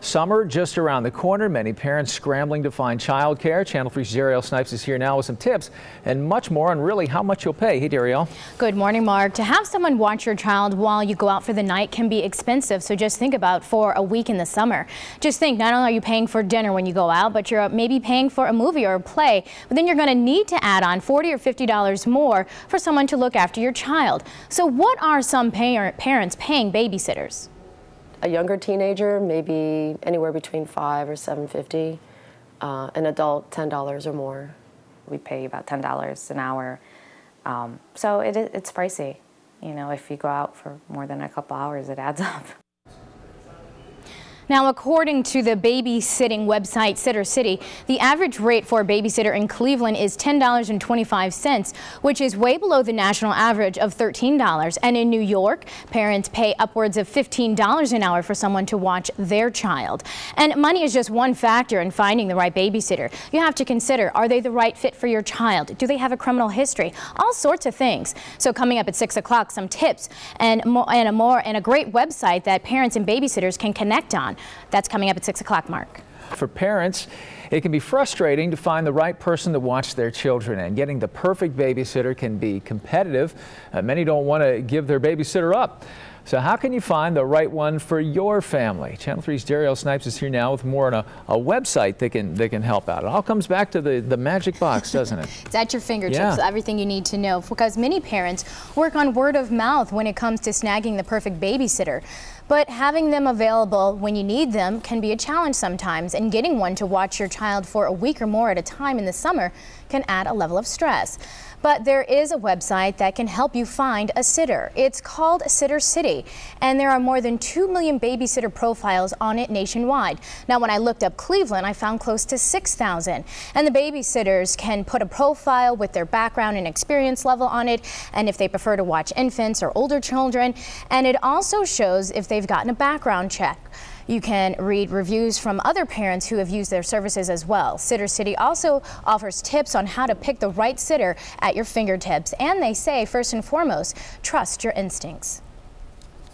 Summer just around the corner. Many parents scrambling to find childcare. Channel 3's Ariel Snipes is here now with some tips and much more on really how much you'll pay. Hey, Ariel. Good morning, Mark. To have someone watch your child while you go out for the night can be expensive, so just think about for a week in the summer. Just think, not only are you paying for dinner when you go out, but you're maybe paying for a movie or a play, but then you're going to need to add on $40 or $50 more for someone to look after your child. So what are some parents paying babysitters? A younger teenager, maybe anywhere between $5 or $7.50. An adult, $10 or more. We pay about $10 an hour, so it's pricey. You know, if you go out for more than a couple hours, it adds up. Now, according to the babysitting website Sitter City, the average rate for a babysitter in Cleveland is $10.25, which is way below the national average of $13. And in New York, parents pay upwards of $15 an hour for someone to watch their child. And money is just one factor in finding the right babysitter. You have to consider, are they the right fit for your child? Do they have a criminal history? All sorts of things. So coming up at 6 o'clock, some tips and a great website that parents and babysitters can connect on. That's coming up at 6 o'clock, Mark. For parents, it can be frustrating to find the right person to watch their children, and getting the perfect babysitter can be competitive. Many don't want to give their babysitter up. So how can you find the right one for your family? Channel 3's Ariel Snipes is here now with more on a website that can help out. It all comes back to the magic box, doesn't it? It's at your fingertips, yeah. Everything you need to know, because many parents work on word of mouth when it comes to snagging the perfect babysitter. But having them available when you need them can be a challenge sometimes, and getting one to watch your child for a week or more at a time in the summer can add a level of stress. But there is a website that can help you find a sitter. It's called Sitter City, and there are more than 2 million babysitter profiles on it nationwide. Now, when I looked up Cleveland, I found close to 6,000. And the babysitters can put a profile with their background and experience level on it, and if they prefer to watch infants or older children. And it also shows if they've gotten a background check. You can read reviews from other parents who have used their services as well. Sitter City also offers tips on how to pick the right sitter at your fingertips. And they say, first and foremost, trust your instincts.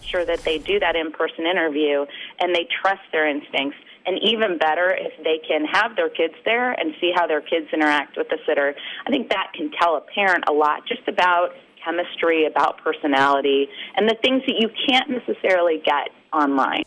Sure that they do that in-person interview and they trust their instincts. And even better, if they can have their kids there and see how their kids interact with the sitter. I think that can tell a parent a lot just about chemistry, about personality, and the things that you can't necessarily get online.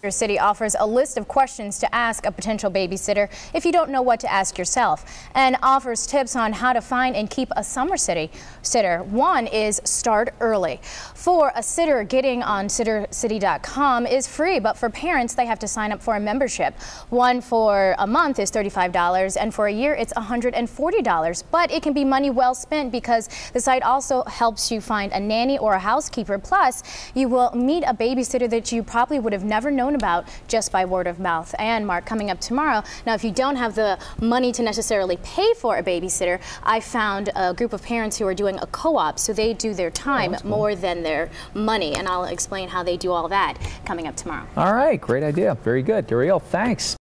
Sitter City offers a list of questions to ask a potential babysitter if you don't know what to ask yourself, and offers tips on how to find and keep a summer sitter. One is start early. For a sitter, getting on sittercity.com is free, but for parents, they have to sign up for a membership. One for a month is $35, and for a year, it's $140. But it can be money well spent, because the site also helps you find a nanny or a housekeeper. Plus, you will meet a babysitter that you probably would have never known about just by word of mouth. And Mark, coming up tomorrow, now if you don't have the money to necessarily pay for a babysitter, I found a group of parents who are doing a co-op, so they do their time more than their money, and I'll explain how they do all that coming up tomorrow. All right, great idea. Very good. Ariel, thanks.